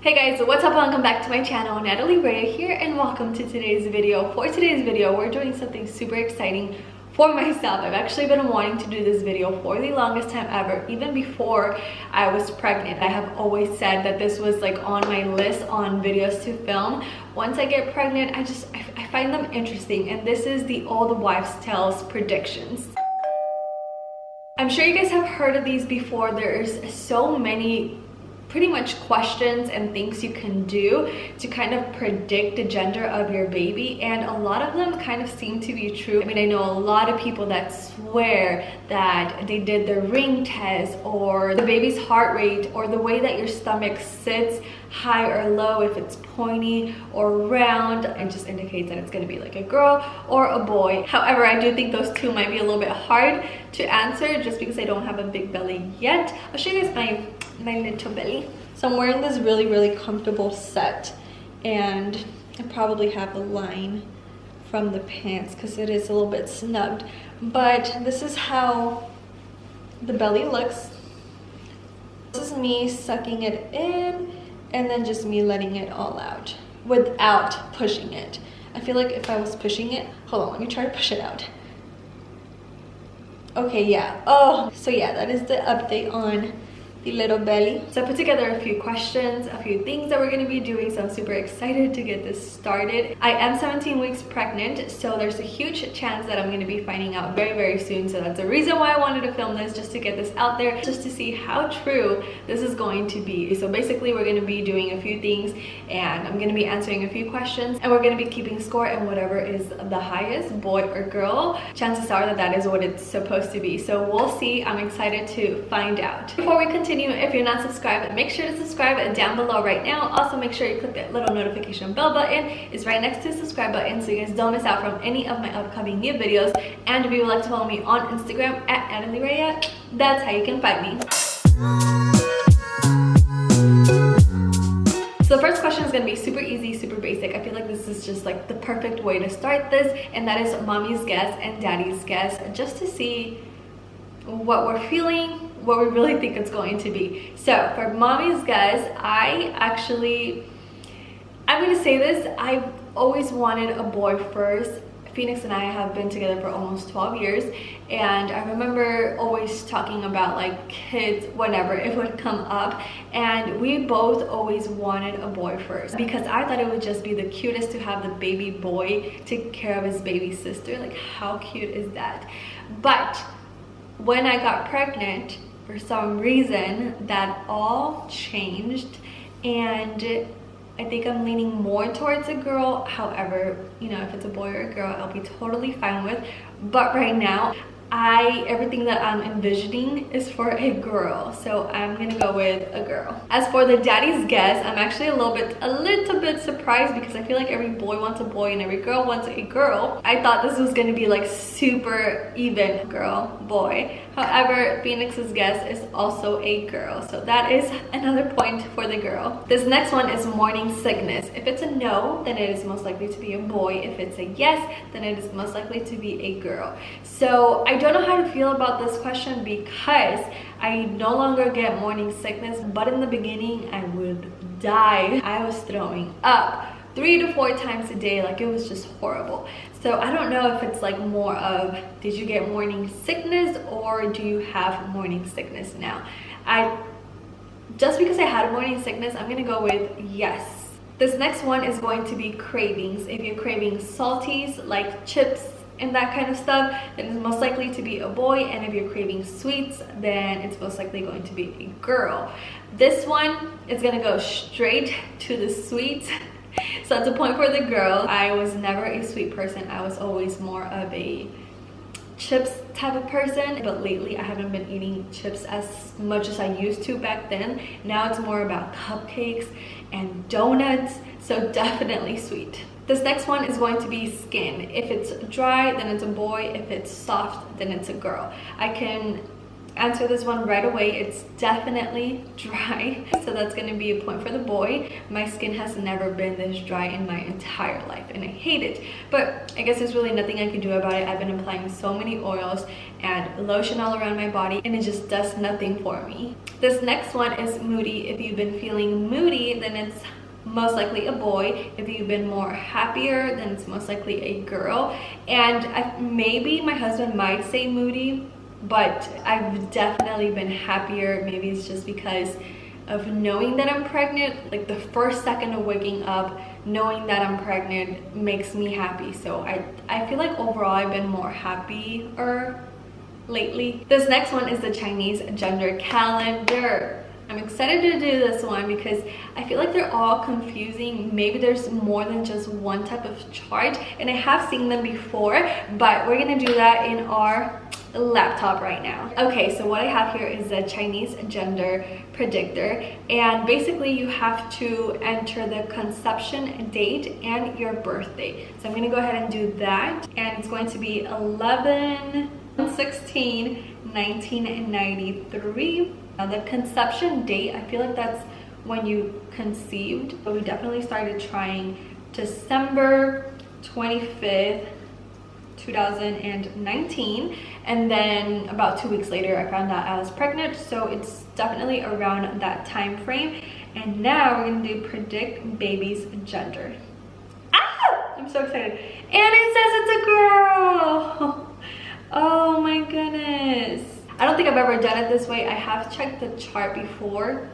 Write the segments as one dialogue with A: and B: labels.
A: Hey guys, what's up? Welcome back to my channel. Nathaly Raya here and welcome to today's video. For today's video, we're doing something super exciting for myself. I've actually been wanting to do this video for the longest time ever. Even before I was pregnant, I have always said that this was like on my list on videos to film. Once I get pregnant, I find them interesting, and this is the All the Wives' Tales predictions. I'm sure you guys have heard of these before. There's so many pretty much questions and things you can do to kind of predict the gender of your baby, and a lot of them kind of seem to be true. I mean, I know a lot of people that swear that they did the ring test or the baby's heart rate or the way that your stomach sits, high or low, if it's pointy or round. It just indicates that it's going to be like a girl or a boy. However, I do think those two might be a little bit hard to answer just because I don't have a big belly yet. I'll show you guys my little belly. So I'm wearing this really comfortable set, and I probably have a line from the pants because it is a little bit snugged, but this is how the belly looks. This is me sucking it in and then just me letting it all out without pushing it. I feel like if I was pushing it, hold on, let me try to push it out. Okay, yeah. Oh, so yeah, that is the update on the little belly. So I put together a few questions, a few things that we're going to be doing, so I'm super excited to get this started. I am 17 weeks pregnant, so there's a huge chance that I'm going to be finding out very soon. So that's the reason why I wanted to film this, just to get this out there, just to see how true this is going to be. So basically we're going to be doing a few things, and I'm going to be answering a few questions, and we're going to be keeping score, and whatever is the highest, boy or girl, chances are that is what it's supposed to be. So we'll see. I'm excited to find out. Before we continue, if you're not subscribed, make sure to subscribe down below right now. Also, make sure you click that little notification bell button. It's right next to the subscribe button, so you guys don't miss out from any of my upcoming new videos. And if you would like to follow me on Instagram at Nathaly Raya, that's how you can find me. So the first question is going to be super easy, super basic. I feel like this is just like the perfect way to start this, and that is mommy's guess and daddy's guess, just to see what we're feeling, what we really think it's going to be. So for mommy's guess, I'm gonna say this, I've always wanted a boy first. Phoenix and I have been together for almost 12 years, and I remember always talking about like kids whenever it would come up, and we both always wanted a boy first because I thought it would just be the cutest to have the baby boy take care of his baby sister. Like, how cute is that? But when I got pregnant, for some reason, that all changed, and I think I'm leaning more towards a girl. However, you know, if it's a boy or a girl, I'll be totally fine with. But right now, everything that I'm envisioning is for a girl, so I'm gonna go with a girl. As for the daddy's guess, I'm actually a little bit surprised because I feel like every boy wants a boy and every girl wants a girl. I thought this was gonna be like super even, girl, boy. However, Phoenix's guess is also a girl, so that is another point for the girl. This next one is morning sickness. If it's a no, then it is most likely to be a boy. If it's a yes, then it is most likely to be a girl. So I don't know how to feel about this question because I no longer get morning sickness, but in the beginning I would die. I was throwing up 3 to 4 times a day, like it was just horrible. So I don't know if it's like more of, did you get morning sickness or do you have morning sickness now? Just because I had morning sickness, I'm gonna go with yes. This next one is going to be cravings. If you're craving salties like chips and that kind of stuff, then it's most likely to be a boy, and if you're craving sweets, then it's most likely going to be a girl. This one is gonna go straight to the sweets. So that's a point for the girl. I was never a sweet person. I was always more of a chips type of person, but lately I haven't been eating chips as much as I used to back then. Now it's more about cupcakes and donuts, so definitely sweet. This next one is going to be skin. If it's dry, then it's a boy. If it's soft, then it's a girl. I can answer this one right away. It's definitely dry, so that's going to be a point for the boy. My skin has never been this dry in my entire life, and I hate it, but I guess there's really nothing I can do about it. I've been applying so many oils and lotion all around my body, and it just does nothing for me. This next one is moody. If you've been feeling moody, then it's most likely a boy. If you've been more happier, then it's most likely a girl. And maybe my husband might say moody, but I've definitely been happier. Maybe it's just because of knowing that I'm pregnant. Like the first second of waking up knowing that I'm pregnant makes me happy. So I feel like overall I've been more happier lately. This next one is the Chinese gender calendar. I'm excited to do this one because I feel like they're all confusing. Maybe there's more than just one type of chart, and I have seen them before, but we're gonna do that in our laptop right now. Okay, so what I have here is the Chinese gender predictor, and basically you have to enter the conception date and your birth date. So I'm gonna go ahead and do that, and it's going to be 11/16/1993. Now the conception date, I feel like that's when you conceived, but we definitely started trying December 25th 2019, and then about 2 weeks later I found out I was pregnant, so it's definitely around that time frame. And now we're gonna do predict baby's gender. I'm so excited, and it says it's a girl. Oh my goodness, I don't think I've ever done it this way. I have checked the chart before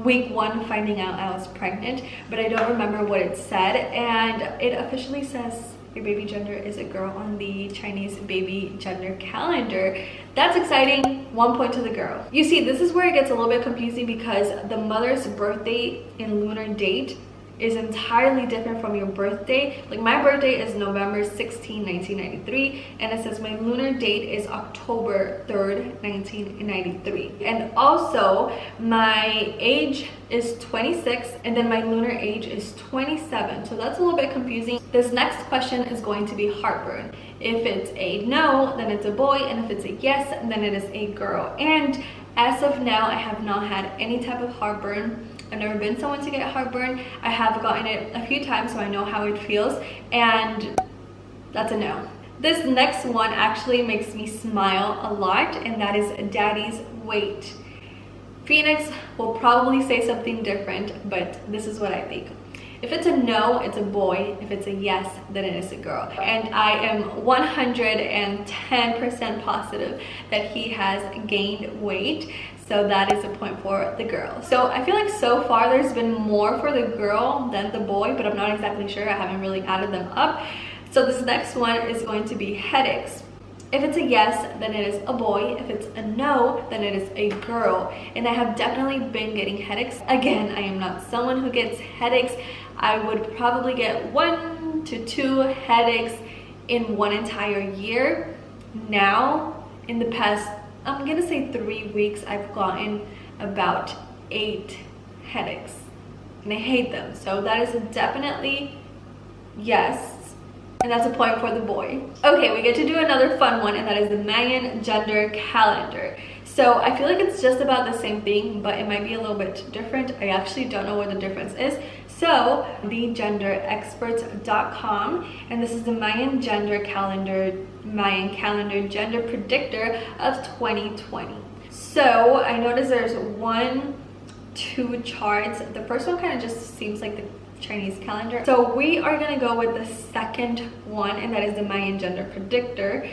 A: week 1 finding out I was pregnant, but I don't remember what it said, and it officially says your baby gender is a girl on the Chinese baby gender calendar. That's exciting. 1 point to the girl. You see, this is where it gets a little bit confusing because the mother's birthday and lunar date is entirely different from your birthday. Like my birthday is November 16, 1993, and it says my lunar date is October 3rd, 1993. And also my age is 26, and then my lunar age is 27. So that's a little bit confusing. This next question is going to be heartburn. If it's a no, then it's a boy, and if it's a yes, then it is a girl. And as of now, I have not had any type of heartburn. I've never been someone to get heartburn. I have gotten it a few times, so I know how it feels, and that's a no. This next one actually makes me smile a lot, and that is daddy's weight. Phoenix will probably say something different, but this is what I think. If it's a no, it's a boy. If it's a yes, then it is a girl. And I am 110% positive that he has gained weight. So that is a point for the girl. So I feel like so far there's been more for the girl than the boy, but I'm not exactly sure. I haven't really added them up. So this next one is going to be headaches. If it's a yes, then it is a boy. If it's a no, then it is a girl. And I have definitely been getting headaches. Again, I am not someone who gets headaches. I would probably get 1 to 2 headaches in one entire year. Now, in the past, I'm gonna say 3 weeks, I've gotten about 8 headaches, and I hate them. So that is a definitely yes. And that's a point for the boy. Okay, we get to do another fun one, and that is the Mayan gender calendar. So I feel like it's just about the same thing, but it might be a little bit different. I actually don't know what the difference is. So thegenderexperts.com, and this is the Mayan calendar gender predictor of 2020. So I noticed there's 2 charts. The first one kind of just seems like the Chinese calendar. So we are gonna go with the second one, and that is the Mayan gender predictor.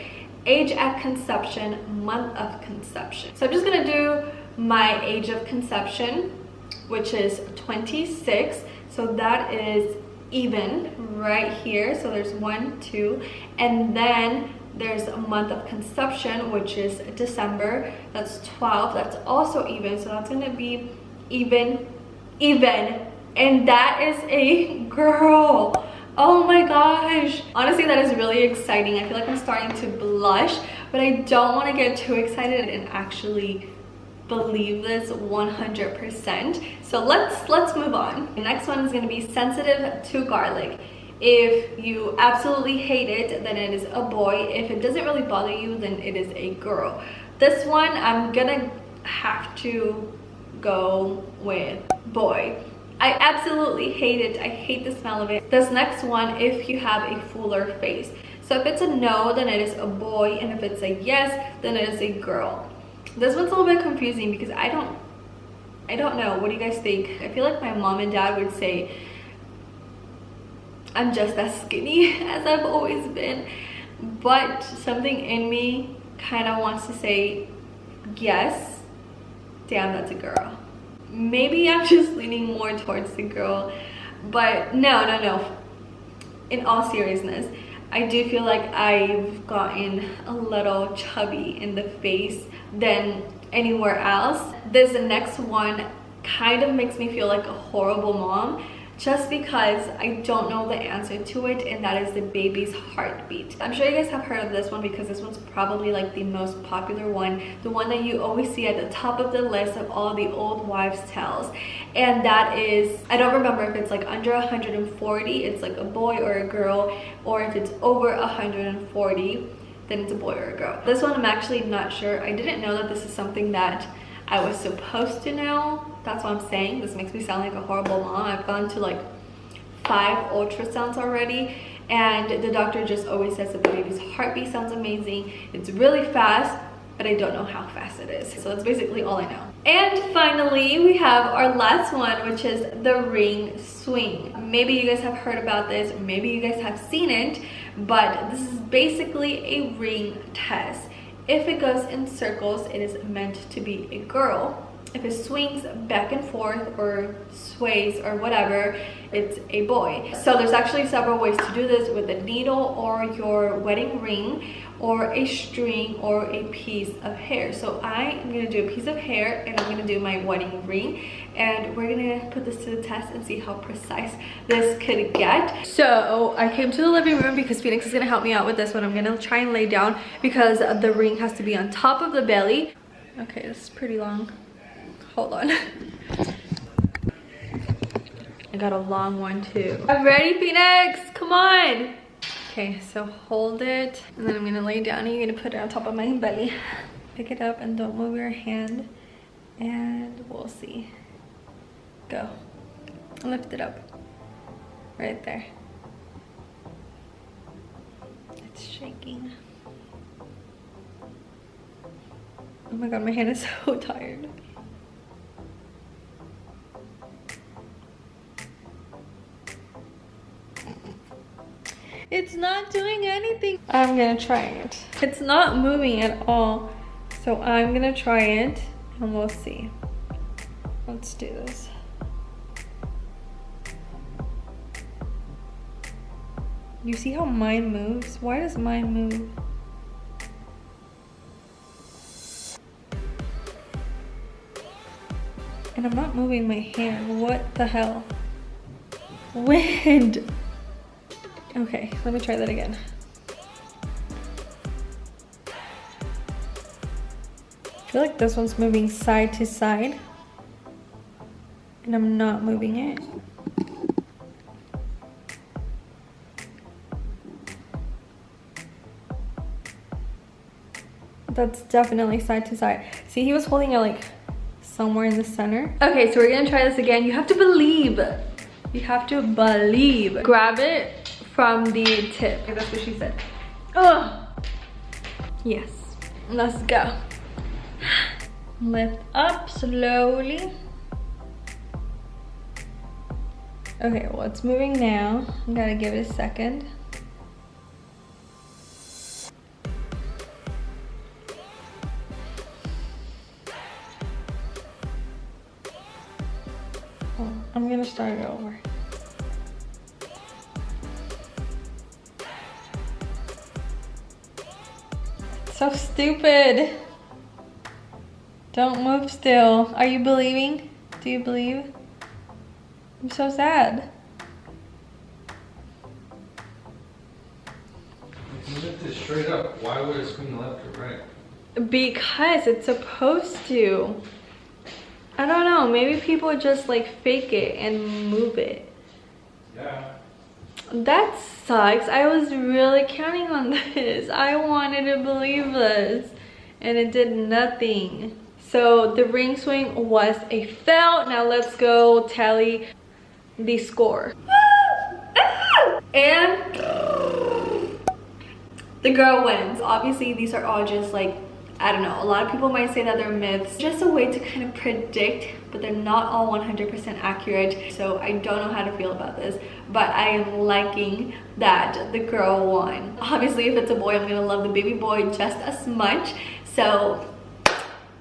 A: Age at conception, month of conception. So I'm just gonna do my age of conception, which is 26. So that is even right here. So there's 1, 2, and then there's a month of conception, which is December. That's 12. That's also even. So that's gonna be even. And that is a girl. Oh my gosh. Honestly, that is really exciting. I feel like I'm starting to blush, but I don't want to get too excited and actually believe this 100%. So let's move on. The next one is going to be sensitive to garlic. If you absolutely hate it, then it is a boy. If it doesn't really bother you, then it is a girl. This one, I'm gonna have to go with boy. I absolutely hate it. I hate the smell of it. This next one, if you have a fuller face. So if it's a no, then it is a boy, and if it's a yes, then it is a girl. This one's a little bit confusing because I don't know. What do you guys think? I feel like my mom and dad would say I'm just as skinny as I've always been, but something in me kind of wants to say yes, damn, that's a girl. Maybe I'm just leaning more towards the girl, but no. In all seriousness, I do feel like I've gotten a little chubby in the face than anywhere else. This next one kind of makes me feel like a horrible mom, just because I don't know the answer to it, and that is the baby's heartbeat. I'm sure you guys have heard of this one because this one's probably like the most popular one, the one that you always see at the top of the list of all the old wives' tales. And that is, I don't remember if it's like under 140, it's like a boy or a girl, or if it's over 140, then it's a boy or a girl. This one I'm actually not sure. I didn't know that this is something that I was supposed to know. That's what I'm saying. This makes me sound like a horrible mom. I've gone to like 5 ultrasounds already, and the doctor just always says that the baby's heartbeat sounds amazing. It's really fast, but I don't know how fast it is. So that's basically all I know. And finally, we have our last one, which is the ring swing. Maybe you guys have heard about this, maybe you guys have seen it, but this is basically a ring test. If it goes in circles, it is meant to be a girl. If it swings back and forth or sways or whatever, it's a boy. So there's actually several ways to do this, with a needle or your wedding ring or a string or a piece of hair. So I am gonna do a piece of hair and I'm gonna do my wedding ring, and we're gonna put this to the test and see how precise this could get. So I came to the living room because Phoenix is gonna help me out with this one. I'm gonna try and lay down because the ring has to be on top of the belly. Okay, this is pretty long. Hold on. I got a long one too. I'm ready, Phoenix, come on. Okay, so hold it, and then I'm gonna lay down and you're gonna put it on top of my belly. Pick it up and don't move your hand, and we'll see. Go. Lift it up. Right there. It's shaking. Oh my god, my hand is so tired. It's not doing anything. I'm gonna try it. It's not moving at all. So I'm gonna try it and we'll see. Let's do this. You see how mine moves? Why does mine move? And I'm not moving my hand. What the hell? Wind! Okay, let me try that again. I feel like this one's moving side to side, and I'm not moving it. That's definitely side to side. See, he was holding it like somewhere in the center. Okay, so we're gonna try this again. You have to believe. You have to believe. Grab it from the tip. Okay, that's what she said. Oh, yes. Let's go. Lift up slowly. Okay, well, it's moving now. I gotta give it a second. Oh, I'm gonna start it over. So stupid. Don't move still. Are you believing? Do you believe? I'm so sad.
B: If you lift it straight up, why would it swing left or right?
A: Because it's supposed to. I don't know, maybe people just like fake it and move it.
B: Yeah.
A: That sucks. I was really counting on this. I wanted to believe this, and it did nothing. So the ring swing was a fail. Now let's go tally the score. And the girl wins. Obviously these are all just like I don't know, a lot of people might say that they're myths, just a way to kind of predict, but they're not all 100% accurate. So I don't know how to feel about this, but I am liking that the girl won. Obviously, if it's a boy, I'm gonna love the baby boy just as much. So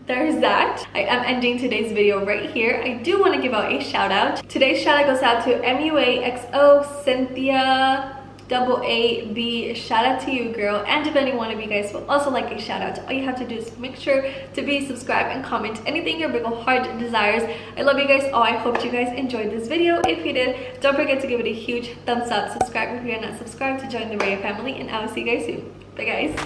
A: there's that. I am ending today's video right here. I do want to give out a shout out. Today's shout out goes out to MUAXO Cynthia AAB. Shout out to you, girl. And if any one of you guys would also like a shout out, all you have to do is make sure to be subscribed and comment anything your big ol' heart desires. I love you guys all. I hope you guys enjoyed this video. If you did, don't forget to give it a huge thumbs up. Subscribe if you're not subscribed to join the Raya family, and I will see you guys soon. Bye guys.